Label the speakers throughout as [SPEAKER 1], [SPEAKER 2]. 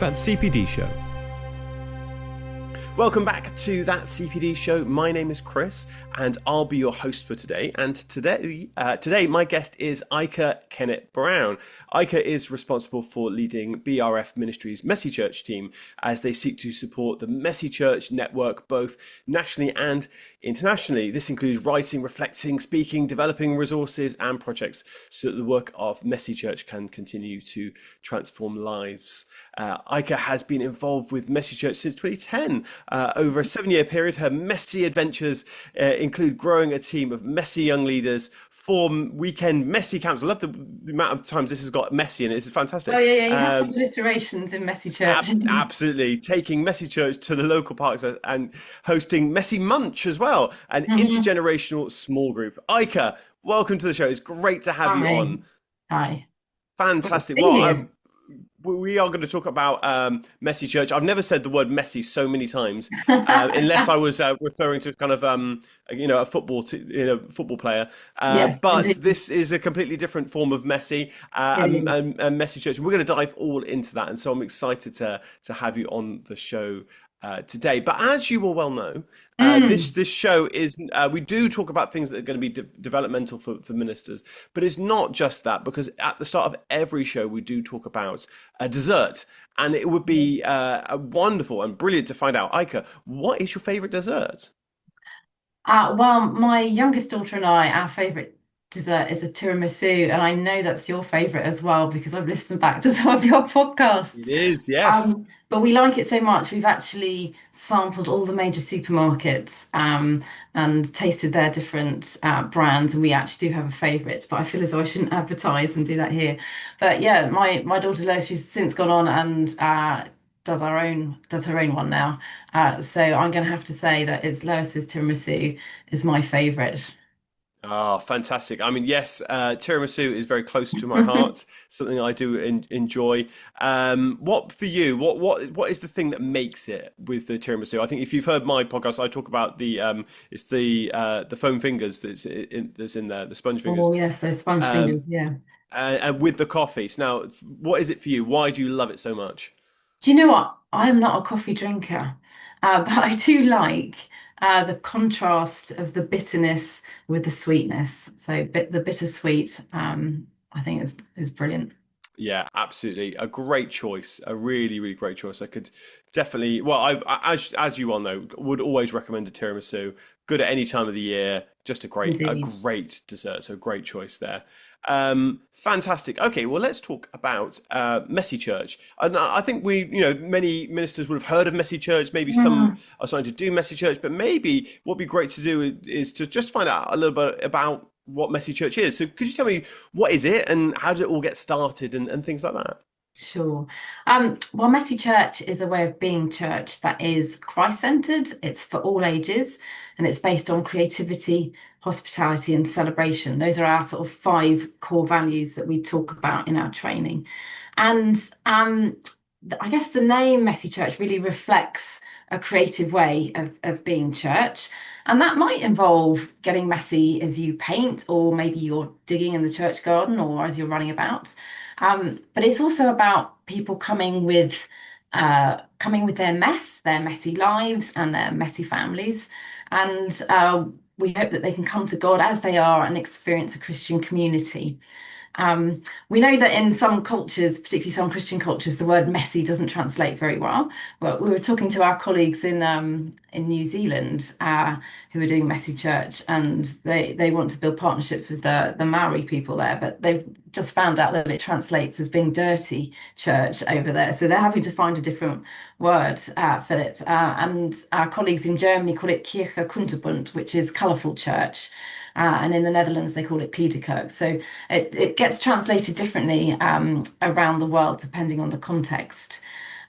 [SPEAKER 1] That CPD Show. Welcome back to That CPD Show. My name is Chris, and I'll be your host for today. And today my guest is Aike Kennett-Brown. Aike is responsible for leading BRF Ministries' Messy Church team as they seek to support the Messy Church network both nationally and internationally. This includes writing, reflecting, speaking, developing resources and projects so that the work of Messy Church can continue to transform lives. Aike has been involved with Messy Church since 2010. Over a 7-year period, her messy adventures include growing a team of messy young leaders, 4 weekend messy camps. I love the amount of times this has got messy in it. It's fantastic.
[SPEAKER 2] Oh yeah, you have to have alliterations in Messy Church.
[SPEAKER 1] Absolutely. Taking Messy Church to the local parks and hosting Messy Munch as well, an intergenerational small group. Aike, welcome to the show. It's great to have you on.
[SPEAKER 2] Hi.
[SPEAKER 1] Fantastic. Well, we are going to talk about Messy Church. I've never said the word messy so many times, unless I was referring to kind of a football player.
[SPEAKER 2] Yes,
[SPEAKER 1] but
[SPEAKER 2] indeed.
[SPEAKER 1] this is a completely different form of messy and Messy Church. We're going to dive all into that, and so I'm excited to have you on the show today. But as you will well know, this show is we do talk about things that are going to be developmental for ministers, but it's not just that, because at the start of every show we do talk about a dessert, and it would be wonderful and brilliant to find out, Aike, what is your favorite dessert?
[SPEAKER 2] Well, my youngest daughter and I, our favourite dessert is a tiramisu, and I know that's your favourite as well because I've listened back to some of your podcasts.
[SPEAKER 1] It is, yes.
[SPEAKER 2] But we like it so much, we've actually sampled all the major supermarkets and tasted their different brands, and we actually do have a favourite, but I feel as though I shouldn't advertise and do that here. But yeah, my daughter Lois, she's since gone on and does her own one now. So I'm going to have to say that it's Lois's tiramisu is my favourite.
[SPEAKER 1] Oh, fantastic. I mean, yes, tiramisu is very close to my heart, something I do enjoy. What for you, what is the thing that makes it with the tiramisu? I think if you've heard my podcast, I talk about it's the foam fingers that's in there, the sponge fingers.
[SPEAKER 2] Oh yes, those sponge fingers, yeah.
[SPEAKER 1] And with the coffee. So now, what is it for you? Why do you love it so much?
[SPEAKER 2] Do you know what? I am not a coffee drinker, but I do like the contrast of the bitterness with the sweetness. So the bittersweet, I think is brilliant.
[SPEAKER 1] Yeah, absolutely. A great choice. A really, really great choice. I could definitely, well, as you all know, would always recommend a tiramisu. Good at any time of the year. Just a
[SPEAKER 2] Indeed.
[SPEAKER 1] great dessert. So great choice there. Fantastic. Okay, well, let's talk about Messy Church. And I think many ministers would have heard of Messy Church. Maybe some are starting to do Messy Church, but maybe what'd be great to do is to just find out a little bit about what Messy Church is. So could you tell me what is it and how did it all get started and things like that?
[SPEAKER 2] Sure. Well, Messy Church is a way of being church that is Christ-centered. It's for all ages, and it's based on creativity, hospitality, and celebration. Those are our sort of 5 core values that we talk about in our training. And I guess the name Messy Church really reflects a creative way of being church. And that might involve getting messy as you paint, or maybe you're digging in the church garden, or as you're running about. But it's also about people coming with their mess, their messy lives, and their messy families. And we hope that they can come to God as they are and experience a Christian community. We know that in some cultures, particularly some Christian cultures, the word messy doesn't translate very well. But we were talking to our colleagues in New Zealand who are doing Messy Church, and they want to build partnerships with the Maori people there, but they've just found out that it translates as being dirty church over there. So they're having to find a different word for it. And our colleagues in Germany call it Kirche Kunterbunt, which is colourful church. And in the Netherlands, they call it Kleederkerk. So it gets translated differently around the world, depending on the context.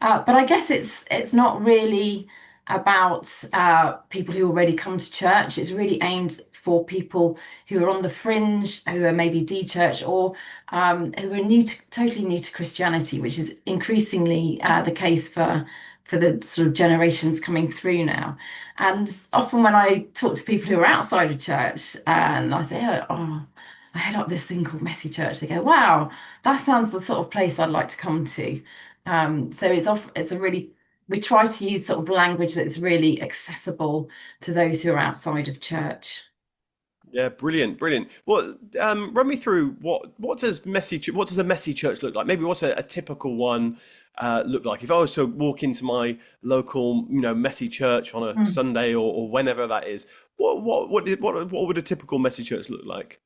[SPEAKER 2] But I guess it's not really about people who already come to church. It's really aimed for people who are on the fringe, who are maybe de-church, or who are totally new to Christianity, which is increasingly the case for the sort of generations coming through now. And often when I talk to people who are outside of church and I say, oh, I head up this thing called Messy Church, they go, wow, that sounds the sort of place I'd like to come to. So it's a really, we try to use sort of language that's really accessible to those who are outside of church.
[SPEAKER 1] Yeah, brilliant, brilliant. Well, run me through what does what does a messy church look like? Maybe what's a typical one look like? If I was to walk into my local, messy church on a
[SPEAKER 2] Mm.
[SPEAKER 1] Sunday or whenever that is, what would a typical messy church look like?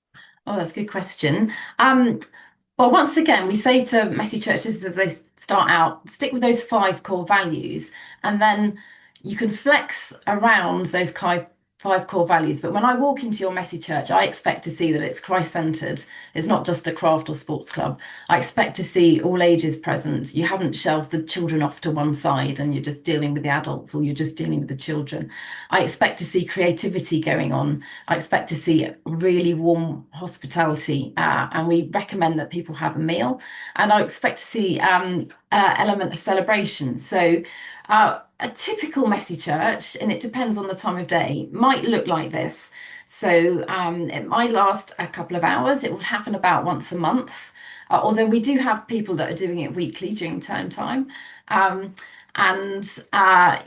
[SPEAKER 2] Oh, that's a good question. Well, once again, we say to messy churches as they start out, stick with those five core values, and then you can flex around those five core values. But when I walk into your messy church, I expect to see that it's Christ-centered. It's not just a craft or sports club. I expect to see all ages present. You haven't shelved the children off to one side and you're just dealing with the adults or you're just dealing with the children. I expect to see creativity going on. I expect to see really warm hospitality, and we recommend that people have a meal. And I expect to see element of celebration. So a typical messy church, and it depends on the time of day, might look like this. So it might last a couple of hours. It will happen about once a month, although we do have people that are doing it weekly during term time. Um, and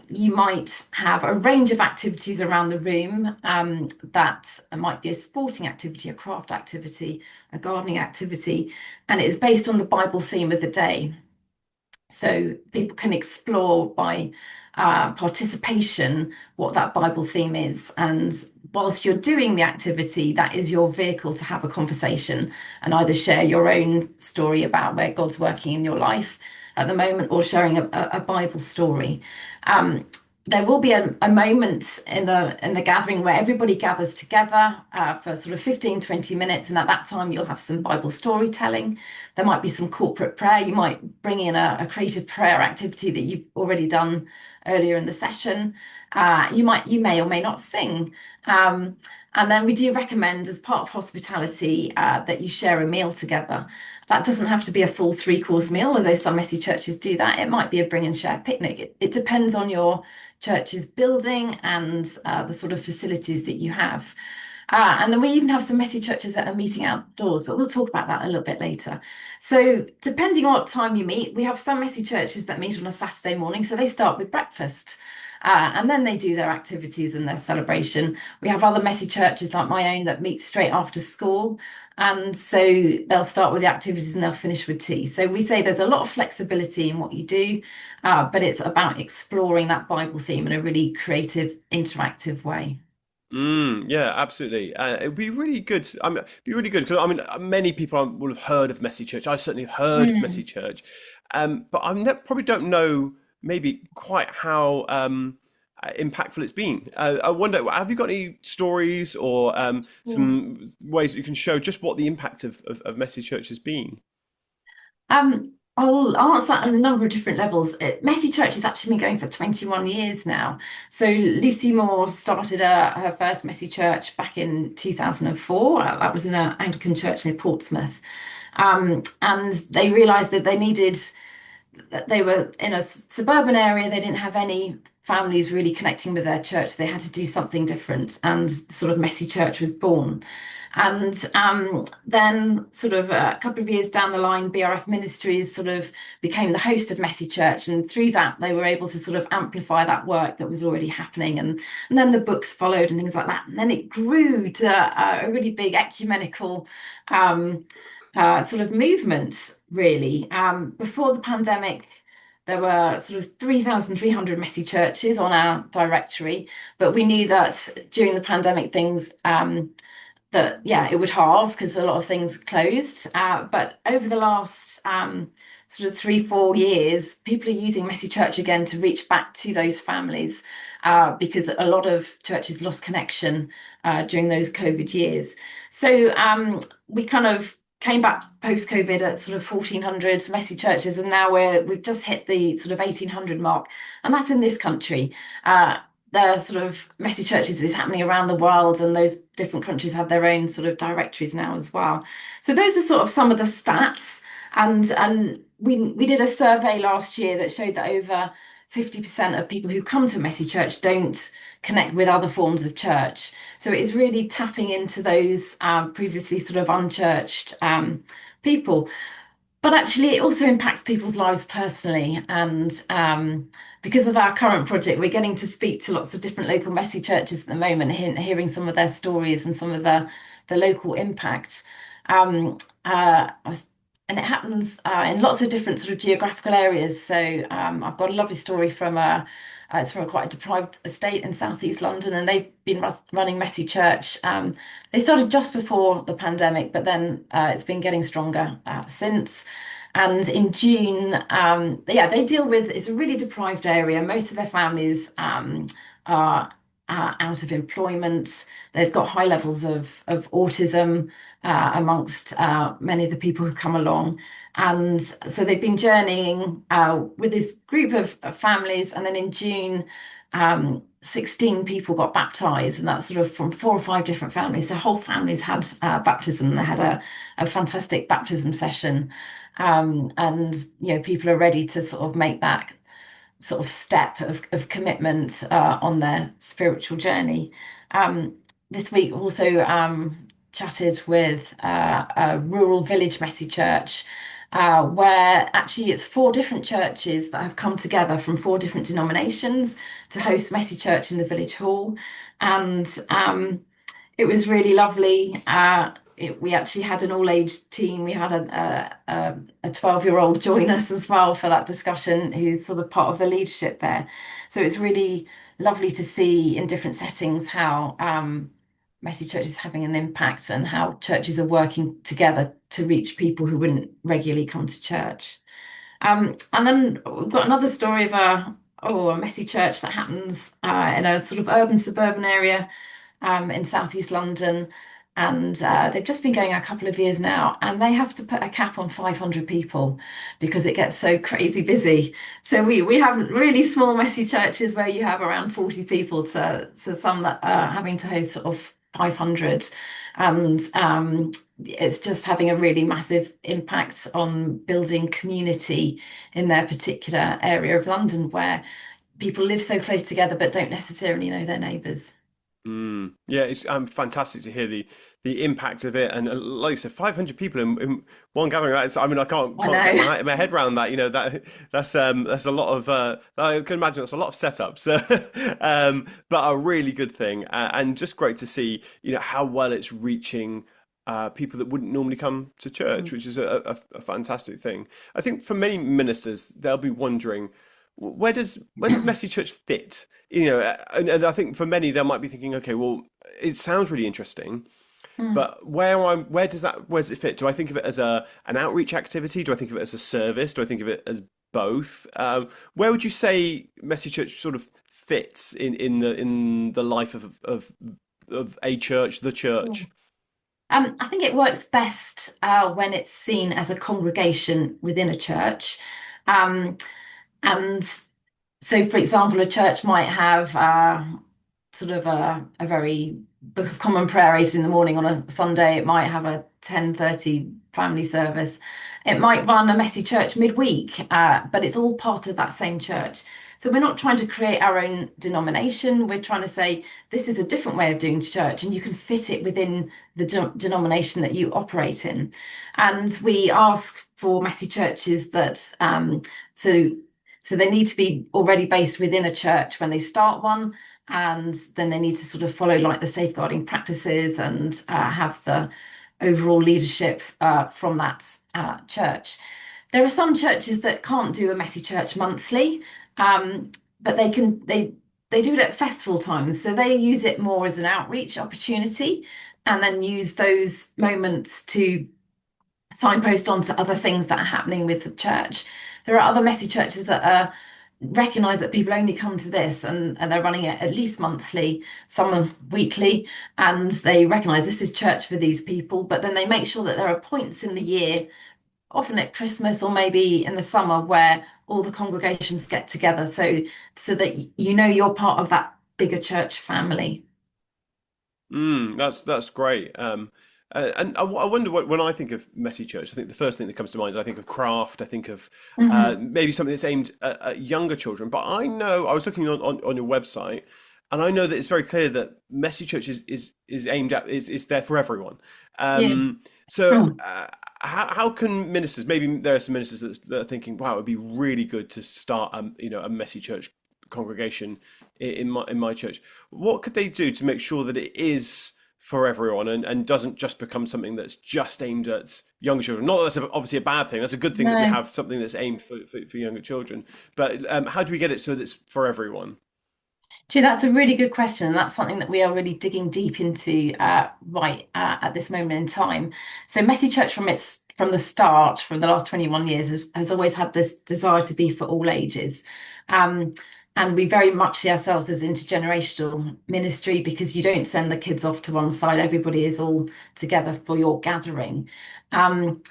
[SPEAKER 2] you might have a range of activities around the room that might be a sporting activity, a craft activity, a gardening activity, and it is based on the Bible theme of the day. So people can explore by participation what that Bible theme is. And whilst you're doing the activity, that is your vehicle to have a conversation and either share your own story about where God's working in your life at the moment or sharing a Bible story. Um, there will be a moment in the gathering where everybody gathers together for sort of 15, 20 minutes. And at that time, you'll have some Bible storytelling. There might be some corporate prayer. You might bring in a creative prayer activity that you've already done earlier in the session. You may or may not sing. And then we do recommend, as part of hospitality, that you share a meal together. That doesn't have to be a full three-course meal, although some messy churches do that. It might be a bring and share picnic. It depends on your church's building and the sort of facilities that you have. And then we even have some messy churches that are meeting outdoors, but we'll talk about that a little bit later. So, depending on what time you meet, we have some messy churches that meet on a Saturday morning, so they start with breakfast. And then they do their activities and their celebration. We have other messy churches like my own that meet straight after school. And so they'll start with the activities and they'll finish with tea. So we say there's a lot of flexibility in what you do, but it's about exploring that Bible theme in a really creative, interactive way.
[SPEAKER 1] Yeah, absolutely. It'd be really good. It'd be really good because many people will have heard of Messy Church. I certainly have heard of Messy
[SPEAKER 2] Mm.
[SPEAKER 1] Church, but probably don't know maybe quite how impactful it's been. I wonder, have you got any stories or some ways that you can show just what the impact of Messy Church has been?
[SPEAKER 2] I'll answer that on a number of different levels. Messy Church has actually been going for 21 years now. So Lucy Moore started her first Messy Church back in 2004. That was in an Anglican church near Portsmouth. And they realised that they were in a suburban area. They didn't have any families really connecting with their church. They had to do something different, and sort of Messy Church was born. And then, sort of a couple of years down the line, BRF Ministries sort of became the host of Messy Church, and through that, they were able to sort of amplify that work that was already happening. And then the books followed and things like that. And then it grew to a really big ecumenical sort of movement, really. Before the pandemic, there were sort of 3,300 messy churches on our directory, but we knew that during the pandemic, things that yeah, it would halve because a lot of things closed. But over the last sort of 3, 4 years, people are using Messy Church again to reach back to those families because a lot of churches lost connection during those COVID years. So we kind of came back post-COVID at sort of 1,400 messy churches, and now we've just hit the sort of 1,800 mark, and that's in this country. The sort of messy churches is happening around the world, and those different countries have their own sort of directories now as well. So those are sort of some of the stats. And we did a survey last year that showed that over 50% of people who come to a messy church don't connect with other forms of church. So it is really tapping into those previously sort of unchurched people. But actually, it also impacts people's lives personally. And because of our current project, we're getting to speak to lots of different local messy churches at the moment, hearing some of their stories and some of the local impact. Um, I was, and it happens in lots of different sort of geographical areas. So I've got a lovely story from it's from a quite a deprived estate in southeast London, and they've been running Messy Church. They started just before the pandemic, but then it's been getting stronger since. And in June, yeah, they deal with it's a really deprived area. Most of their families are out of employment. They've got high levels of autism amongst many of the people who come along. And so they've been journeying with this group of families. And then in June, 16 people got baptized, and that's sort of from 4 or 5 different families. So whole families had baptism. They had a fantastic baptism session. And people are ready to sort of make that sort of step of commitment on their spiritual journey. This week also chatted with a rural village messy church where actually it's 4 different churches that have come together from 4 different denominations to host messy church in the village hall. And it was really lovely. We actually had an all-age team. We had a 12-year-old join us as well for that discussion, who's sort of part of the leadership there. So it's really lovely to see in different settings how Messy Church is having an impact and how churches are working together to reach people who wouldn't regularly come to church. And then we've got another story of a messy church that happens in a sort of urban suburban area in southeast London. And they've just been going a couple of years now, and they have to put a cap on 500 people because it gets so crazy busy. So we have really small, messy churches where you have around 40 people to some that are having to host sort of 500. And it's just having a really massive impact on building community in their particular area of London where people live so close together but don't necessarily know their neighbours.
[SPEAKER 1] Yeah, it's fantastic to hear the impact of it, and like you said, 500 people in one gathering. That's, I mean, I can't
[SPEAKER 2] I
[SPEAKER 1] get
[SPEAKER 2] know.
[SPEAKER 1] my head around that. That's a lot of. I can imagine that's a lot of setups, but a really good thing, and just great to see how well it's reaching. People that wouldn't normally come to church, which is a fantastic thing. I think for many ministers, they'll be wondering, where does messy church fit? And I think for many they might be thinking, okay, well, it sounds really interesting,
[SPEAKER 2] Mm.
[SPEAKER 1] but where does it fit? Do I think of it as an outreach activity? Do I think of it as a service? Do I think of it as both? Where would you say messy church sort of fits in the life of a church, the church?
[SPEAKER 2] I think it works best when it's seen as a congregation within a church. Um, and so, for example, a church might have sort of a very Book of Common Prayer 8 in the morning on a Sunday. It might have a 10:30 family service. It might run a messy church midweek, but it's all part of that same church. So we're not trying to create our own denomination. We're trying to say this is a different way of doing church, and you can fit it within the denomination that you operate in. And we ask for messy churches that so so they need to be already based within a church when they start one, and then they need to sort of follow like the safeguarding practices and have the overall leadership from that church. There are some churches that can't do a messy church monthly, but they do it at festival times, so they use it more as an outreach opportunity, and then use those moments to signpost onto other things that are happening with the church. There are other messy churches that recognize that people only come to this, and they're running it at least monthly, some are weekly, and they recognize this is church for these people, but then they make sure that there are points in the year, often at Christmas or maybe in the summer, where all the congregations get together so that you're part of that bigger church family.
[SPEAKER 1] That's great. And I wonder when I think of messy church, I think the first thing that comes to mind is I think of craft. I think of
[SPEAKER 2] Mhm.
[SPEAKER 1] maybe something that's aimed at younger children. But I know I was looking on your website, and I know that it's very clear that messy church is aimed at is there for everyone.
[SPEAKER 2] Yeah.
[SPEAKER 1] Um, so
[SPEAKER 2] Oh.
[SPEAKER 1] how can ministers, maybe there are some ministers that are thinking, wow, it'd be really good to start a messy church congregation in my church. What could they do to make sure that it is for everyone and doesn't just become something that's just aimed at younger children? Not that that's obviously a bad thing. That's a good thing that we
[SPEAKER 2] No.
[SPEAKER 1] have something that's aimed for younger children. But how do we get it so that it's for everyone?
[SPEAKER 2] Gee, that's a really good question, and that's something that we are really digging deep into right at this moment in time. So, Messy Church from the start, from the last 21 years, has always had this desire to be for all ages. Um, and we very much see ourselves as intergenerational ministry because you don't send the kids off to one side, everybody is all together for your gathering. Um,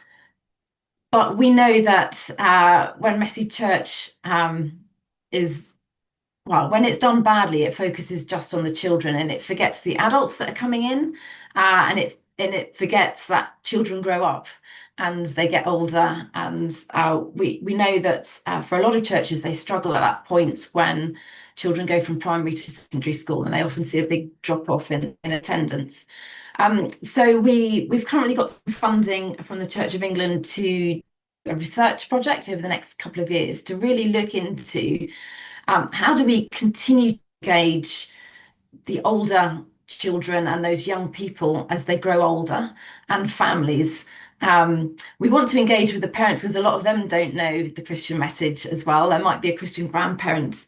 [SPEAKER 2] but we know that when Messy Church is well, when it's done badly, it focuses just on the children and it forgets the adults that are coming in, and it forgets that children grow up and they get older. And we know that for a lot of churches, they struggle at that point when children go from primary to secondary school, and they often see a big drop off in attendance. So we've currently got some funding from the Church of England to a research project over the next couple of years to really look into how do we continue to engage the older children and those young people as they grow older and families? We want to engage with the parents because a lot of them don't know the Christian message as well. There might be a Christian grandparent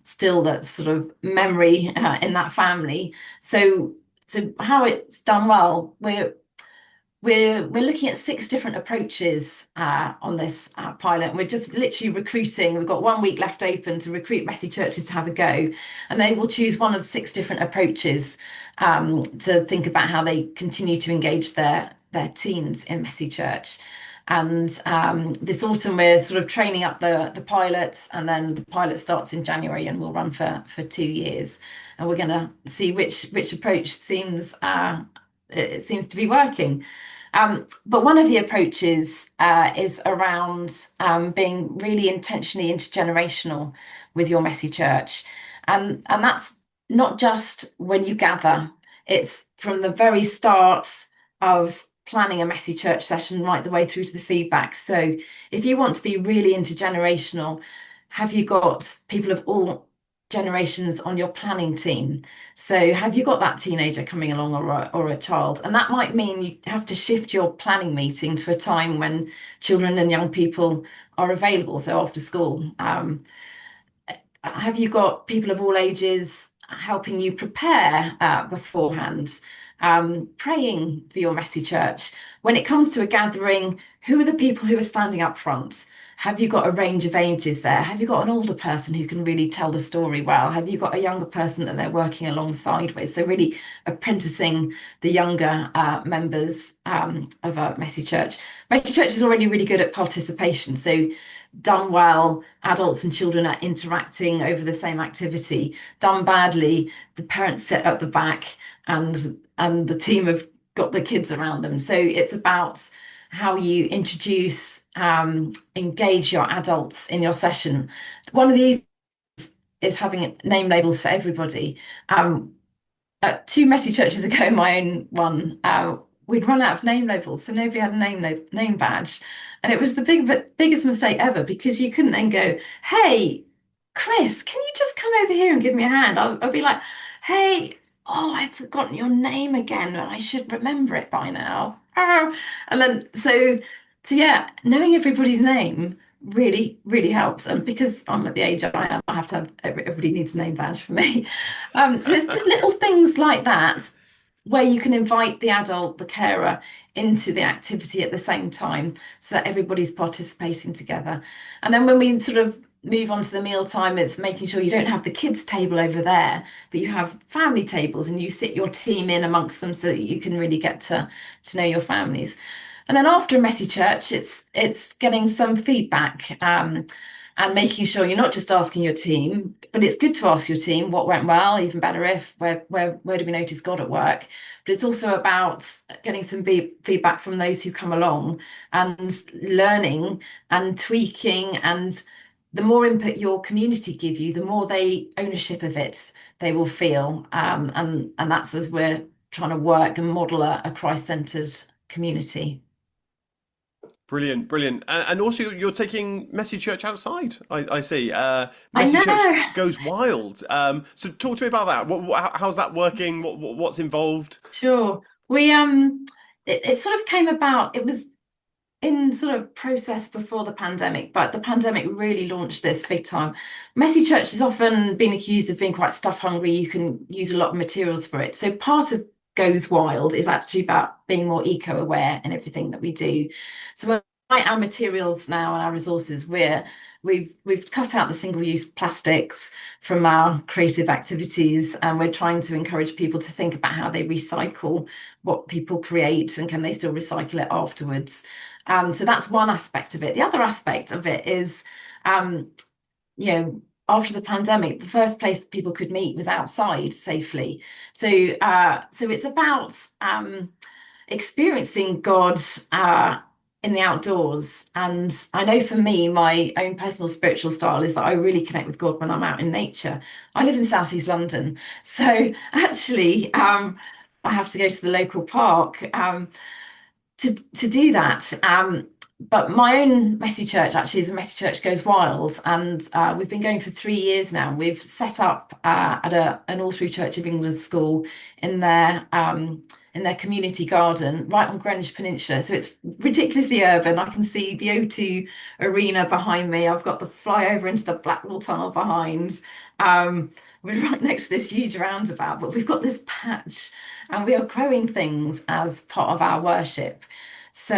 [SPEAKER 2] still that's sort of memory in that family. So how it's done well, we're looking at 6 different approaches on this pilot, and we're just literally recruiting. We've got 1 week left open to recruit messy churches to have a go, and they will choose one of 6 different approaches to think about how they continue to engage their teens in messy church. And this autumn we're sort of training up the pilots, and then the pilot starts in January and will run for 2 years, and we're going to see which approach it seems to be working. But one of the approaches is around being really intentionally intergenerational with your messy church. And that's not just when you gather, it's from the very start of planning a messy church session right the way through to the feedback. So if you want to be really intergenerational, have you got people of all generations on your planning team? So have you got that teenager coming along, or a child? And that might mean you have to shift your planning meeting to a time when children and young people are available, so after school. Have you got people of all ages helping you prepare beforehand, praying for your messy church? When it comes to a gathering, who are the people who are standing up front? Have you got a range of ages there? Have you got an older person who can really tell the story well? Have you got a younger person that they're working alongside with? So really apprenticing the younger members of a messy church. Messy church is already really good at participation. So done well, adults and children are interacting over the same activity. Done badly, the parents sit at the back and the team have got the kids around them. So it's about how you introduce, engage your adults in your session. One of these is having name labels for everybody. 2 messy churches ago, my own one, we'd run out of name labels, so nobody had a name badge, and it was the biggest mistake ever, because you couldn't then go, "Hey, Chris, can you just come over here and give me a hand?" I'll be like, "Hey, oh, I've forgotten your name again, and I should remember it by now." And then so yeah, knowing everybody's name really, really helps. And because I'm at the age I am, I have to have everybody needs a name badge for me. So it's just little things like that where you can invite the adult, the carer, into the activity at the same time so that everybody's participating together. And then when we sort of move on to the meal time, it's making sure you don't have the kids' table over there, but you have family tables and you sit your team in amongst them so that you can really get to know your families. And then after a messy church, it's getting some feedback, and making sure you're not just asking your team, but it's good to ask your team what went well, even better if, where do we notice God at work? But it's also about getting some feedback from those who come along and learning and tweaking. And the more input your community give you, the more ownership of it they will feel. And that's as we're trying to work and model a Christ-centered community.
[SPEAKER 1] Brilliant, brilliant. And also, you're taking Messy Church outside. I see.
[SPEAKER 2] I
[SPEAKER 1] Messy Church
[SPEAKER 2] know.
[SPEAKER 1] goes wild. So talk to me about that. How's that working? What's involved?
[SPEAKER 2] Sure. We it sort of came about, it was in sort of process before the pandemic, but the pandemic really launched this big time. Messy Church has often been accused of being quite stuff hungry. You can use a lot of materials for it. So part of Goes Wild is actually about being more eco-aware in everything that we do. So our materials now and our resources, we've cut out the single-use plastics from our creative activities, and we're trying to encourage people to think about how they recycle what people create and can they still recycle it afterwards. So that's one aspect of it. The other aspect of it is, um, after the pandemic, the first place that people could meet was outside safely. So it's about experiencing God in the outdoors. And I know for me, my own personal spiritual style is that I really connect with God when I'm out in nature. I live in Southeast London, so actually, I have to go to the local park. To do that. But my own Messy Church actually is a Messy Church Goes Wild, and we've been going for 3 years now. We've set up at an all through Church of England school in their community garden right on Greenwich Peninsula. So it's ridiculously urban. I can see the O2 Arena behind me. I've got the flyover into the Blackwall Tunnel behind. We're right next to this huge roundabout, but we've got this patch and we are growing things as part of our worship. So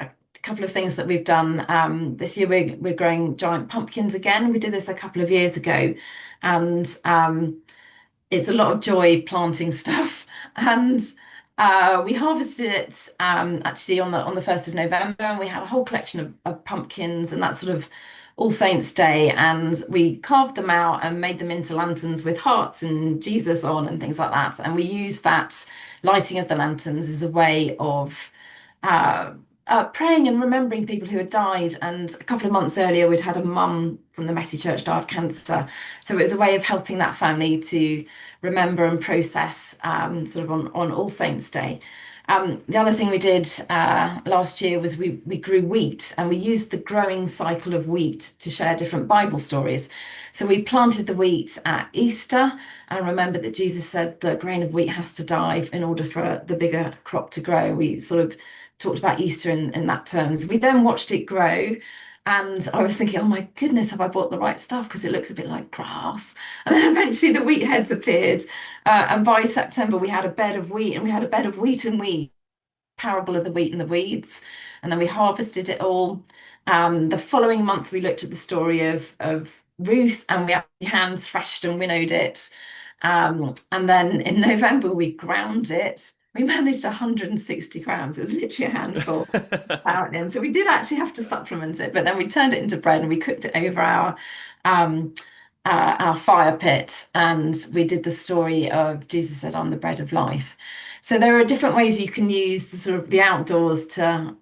[SPEAKER 2] a couple of things that we've done this year, we're growing giant pumpkins again. We did this a couple of years ago, and it's a lot of joy planting stuff. And we harvested it actually on the 1st of November, and we had a whole collection of pumpkins, and that sort of All Saints Day, and we carved them out and made them into lanterns with hearts and Jesus on and things like that. And we used that lighting of the lanterns as a way of uh, praying and remembering people who had died. And a couple of months earlier, we'd had a mum from the Messy Church die of cancer. So it was a way of helping that family to remember and process sort of on All Saints Day. The other thing we did last year was we grew wheat, and we used the growing cycle of wheat to share different Bible stories. So we planted the wheat at Easter and remembered that Jesus said the grain of wheat has to die in order for the bigger crop to grow. We sort of talked about Easter in that terms. We then watched it grow. And I was thinking, oh my goodness, have I bought the right stuff? Because it looks a bit like grass. And then eventually the wheat heads appeared. And by September, we had a bed of wheat, and we had a bed of wheat and weed, parable of the wheat and the weeds. And then we harvested it all. The following month, we looked at the story of Ruth, and we actually hand threshed and winnowed it. And then in November, we ground it. We managed 160 grams. It was literally a handful. And so we did actually have to supplement it, but then we turned it into bread and we cooked it over our fire pit, and we did the story of Jesus said, "I'm the bread of life." So there are different ways you can use the sort of the outdoors to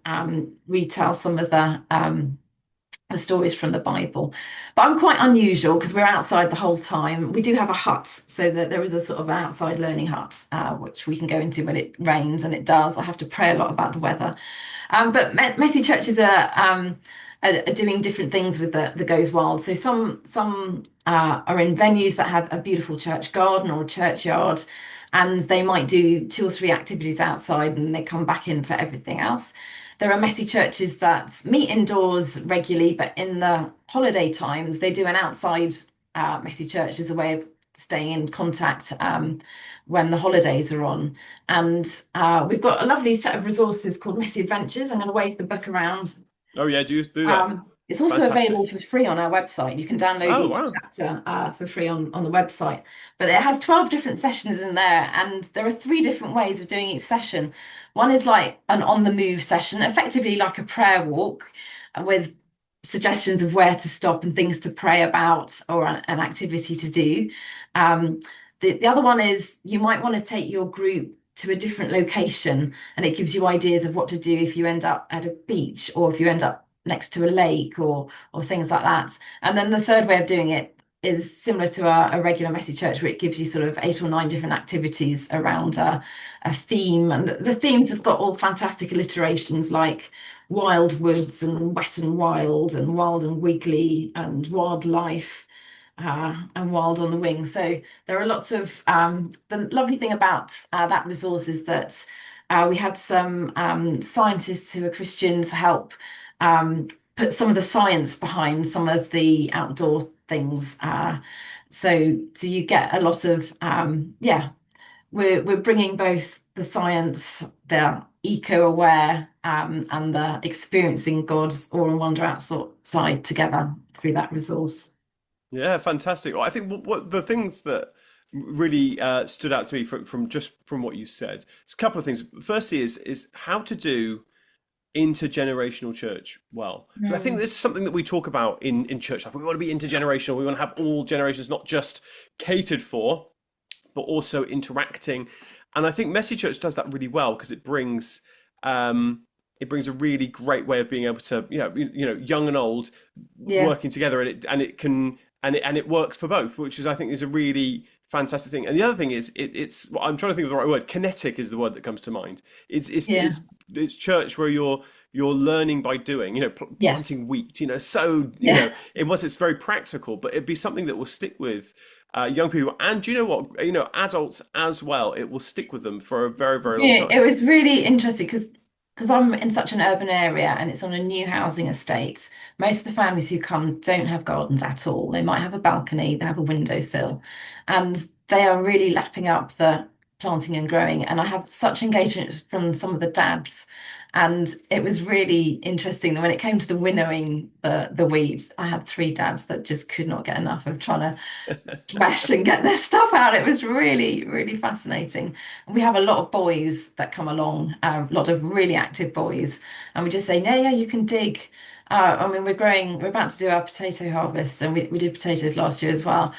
[SPEAKER 2] retell some of the stories from the Bible. But I'm quite unusual because we're outside the whole time. We do have a hut, so that there is a sort of outside learning hut, which we can go into when it rains, and it does. I have to pray a lot about the weather. But messy churches are doing different things with the Goes Wild. So some are in venues that have a beautiful church garden or a churchyard, and they might do 2 or 3 activities outside, and they come back in for everything else. There are messy churches that meet indoors regularly, but in the holiday times, they do an outside messy church as a way of staying in contact when the holidays are on. And we've got a lovely set of resources called Messy Adventures. I'm going to wave the book around.
[SPEAKER 1] Oh yeah, do that.
[SPEAKER 2] It's also
[SPEAKER 1] Fantastic.
[SPEAKER 2] available for free on our website. You can download
[SPEAKER 1] Oh
[SPEAKER 2] each
[SPEAKER 1] wow.
[SPEAKER 2] chapter for free on the website. But it has 12 different sessions in there, and there are 3 different ways of doing each session. One is like an on-the-move session, effectively like a prayer walk with suggestions of where to stop and things to pray about, or an activity to do. The other one is you might want to take your group to a different location, and it gives you ideas of what to do if you end up at a beach, or if you end up next to a lake, or things like that. And then the third way of doing it, is similar to a regular messy church, where it gives you sort of 8 or 9 different activities around a theme. And the themes have got all fantastic alliterations like wild woods and wet and wild and wiggly and wildlife and wild on the wing. So there are lots of the lovely thing about that resource is that we had some scientists who are Christians help put some of the science behind some of the outdoor things. So you get a lot of we're bringing both the science, the eco-aware, and the experiencing God's awe and wonder outside together through that resource.
[SPEAKER 1] Yeah, fantastic. Well, I think what the things that really stood out to me from what you said, it's a couple of things. Firstly, is how to do intergenerational church well. So I think
[SPEAKER 2] Mm.
[SPEAKER 1] this is something that we talk about in church life. We want to be intergenerational. We want to have all generations not just catered for, but also interacting. And I think Messy Church does that really well because it brings a really great way of being able to, young and old
[SPEAKER 2] Yeah,
[SPEAKER 1] working together, and it works for both, which is I think is a really fantastic thing. And the other thing is it's well, I'm trying to think of the right word. Kinetic is the word that comes to mind. It's it's
[SPEAKER 2] yeah,
[SPEAKER 1] it's it's church where you're learning by doing,
[SPEAKER 2] yes,
[SPEAKER 1] planting wheat, so
[SPEAKER 2] yeah.
[SPEAKER 1] in what it's very practical, but it'd be something that will stick with young people, and you know what, adults as well. It will stick with them for a very, very long
[SPEAKER 2] Yeah, it
[SPEAKER 1] time.
[SPEAKER 2] was really interesting because I'm in such an urban area and it's on a new housing estate. Most of the families who come don't have gardens at all. They might have a balcony, they have a windowsill, and they are really lapping up the planting and growing. And I have such engagement from some of the dads. And it was really interesting that when it came to the winnowing the weeds, I had 3 dads that just could not get enough of trying to thresh and get their stuff out. It was really, really fascinating. And we have a lot of boys that come along, a lot of really active boys, and we just say, no, yeah, you can dig. I mean, we're about to do our potato harvest, and we did potatoes last year as well.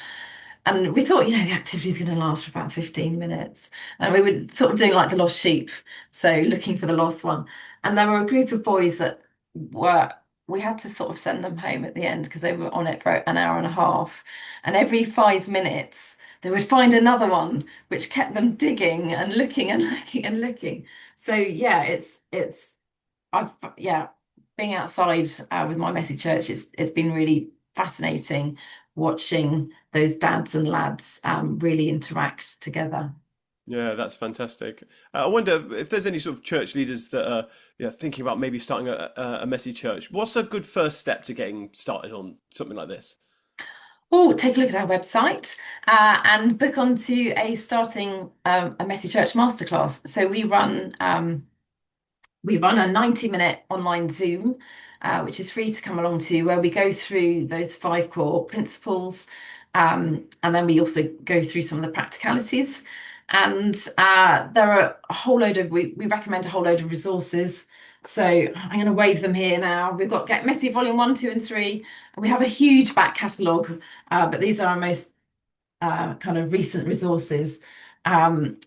[SPEAKER 2] And we thought, the activity is going to last for about 15 minutes. And we were sort of doing like the lost sheep, so looking for the lost one. And there were a group of boys that were, we had to sort of send them home at the end because they were on it for an hour and a half. And every 5 minutes, they would find another one, which kept them digging and looking and looking and looking. So yeah, I've, yeah, being outside with my messy church, it's been really fascinating watching those dads and lads really interact together.
[SPEAKER 1] Yeah, that's fantastic. I wonder if there's any sort of church leaders that are, thinking about maybe starting a messy church. What's a good first step to getting started on something like this?
[SPEAKER 2] Oh, take a look at our website and book onto a starting a messy church masterclass. So we run a 90-minute online Zoom, which is free to come along to, where we go through those 5 core principles. And then we also go through some of the practicalities. And there are a whole load of, we recommend a whole load of resources. So I'm going to wave them here now. We've got Get Messy Volume 1, 2, and 3. And we have a huge back catalogue, but these are our most kind of recent resources. Um,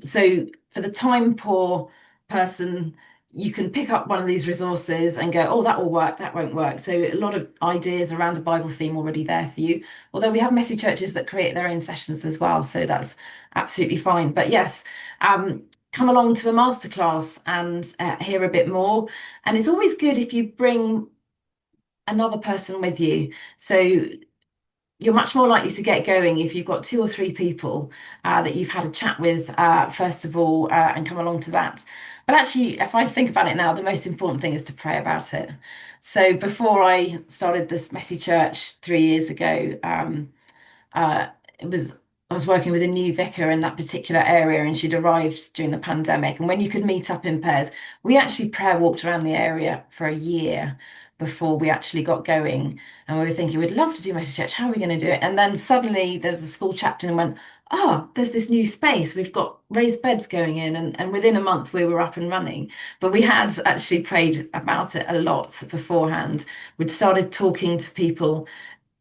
[SPEAKER 2] so for the time poor person, you can pick up one of these resources and go, oh, that will work, that won't work. So a lot of ideas around a Bible theme already there for you. Although we have messy churches that create their own sessions as well, so that's absolutely fine. But yes, come along to a masterclass and hear a bit more. And it's always good if you bring another person with you. So you're much more likely to get going if you've got 2 or 3 people that you've had a chat with first of all and come along to that. But actually, if I think about it now, the most important thing is to pray about it. So before I started this messy church 3 years ago, uh, it was I was working with a new vicar in that particular area, and she'd arrived during the pandemic. And when you could meet up in pairs, we actually prayer walked around the area for a year before we actually got going. And we were thinking, we'd love to do Message Church. How are we going to do it? And then suddenly there was a school chaplain and went, oh, there's this new space. We've got raised beds going in. And within a month, we were up and running. But we had actually prayed about it a lot beforehand. We'd started talking to people,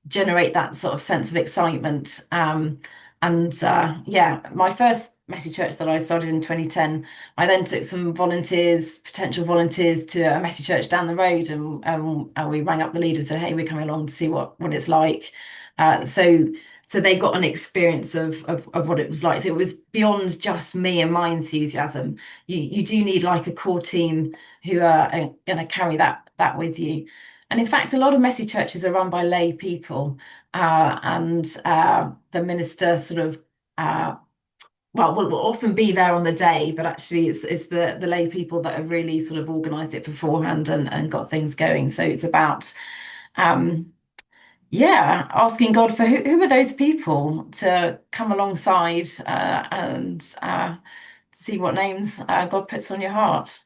[SPEAKER 2] generate that sort of sense of excitement. Yeah, my first messy church that I started in 2010, I then took some volunteers, potential volunteers, to a messy church down the road, and we rang up the leader and said, hey, we're coming along to see what it's like. So they got an experience of what it was like. So it was beyond just me and my enthusiasm. You do need like a core team who are going to carry that with you. And in fact, a lot of messy churches are run by lay people, and the minister sort of will often be there on the day, but actually it's the lay people that have really sort of organised it beforehand and got things going. So it's about asking God for who are those people to come alongside and see what names God puts on your heart.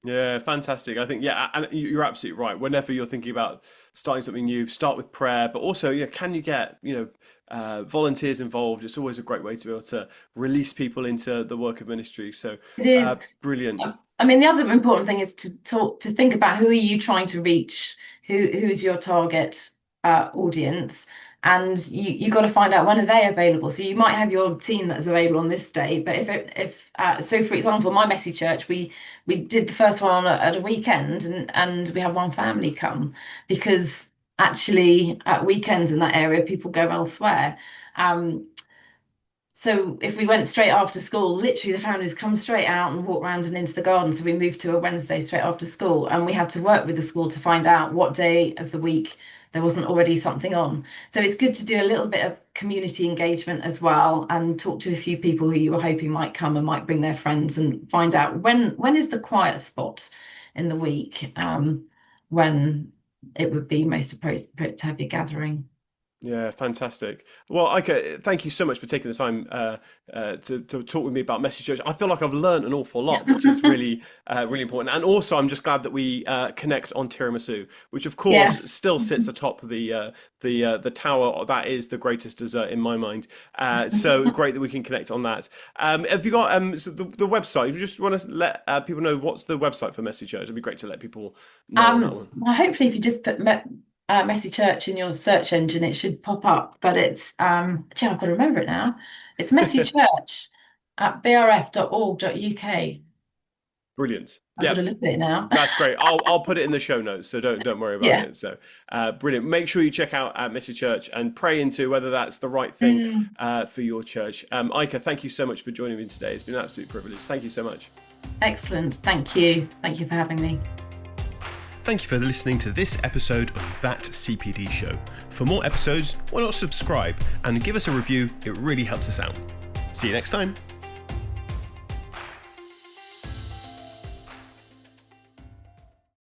[SPEAKER 1] Yeah, fantastic. I think, yeah, and you're absolutely right. Whenever you're thinking about starting something new, start with prayer, but also, yeah, can you get, volunteers involved? It's always a great way to be able to release people into the work of ministry. So,
[SPEAKER 2] It is.
[SPEAKER 1] brilliant.
[SPEAKER 2] I mean, the other important thing is to think about who are you trying to reach, who's your target audience, and you got to find out when are they available. So you might have your team that is available on this day, but so for example, my messy church, we did the first one at a weekend, and we had one family come because actually at weekends in that area people go elsewhere. So if we went straight after school, literally the families come straight out and walk around and into the garden. So we moved to a Wednesday straight after school, and we had to work with the school to find out what day of the week there wasn't already something on. So it's good to do a little bit of community engagement as well, and talk to a few people who you were hoping might come and might bring their friends, and find out when is the quiet spot in the week, when it would be most appropriate to have your gathering.
[SPEAKER 1] Yeah, fantastic. Well, Aike, thank you so much for taking the time to talk with me about Messy Church. I feel like I've learned an awful lot, which is really really important. And also, I'm just glad that we connect on tiramisu, which of course
[SPEAKER 2] Yes.
[SPEAKER 1] still sits atop the tower. That is the greatest dessert in my mind. So great that we can connect on that. Have you got so the website? You just want to let people know what's the website for Messy Church? It'd be great to let people know on that one.
[SPEAKER 2] Well, hopefully, if you just put Messy Church in your search engine, it should pop up. But it's gee, I've got to remember it now. It's Messy Church at brf.org.uk.
[SPEAKER 1] Brilliant.
[SPEAKER 2] I've got
[SPEAKER 1] Yeah.
[SPEAKER 2] to look at it now.
[SPEAKER 1] That's great. I'll put it in the show notes, so don't worry about
[SPEAKER 2] Yeah.
[SPEAKER 1] it. So brilliant. Make sure you check out Messy Church and pray into whether that's the right thing for your church. Aike, thank you so much for joining me today. It's been an absolute privilege. Thank you so much.
[SPEAKER 2] Excellent. Thank you. Thank you for having me.
[SPEAKER 1] Thank you for listening to this episode of That CPD Show. For more episodes, why not subscribe and give us a review? It really helps us out. See you next time.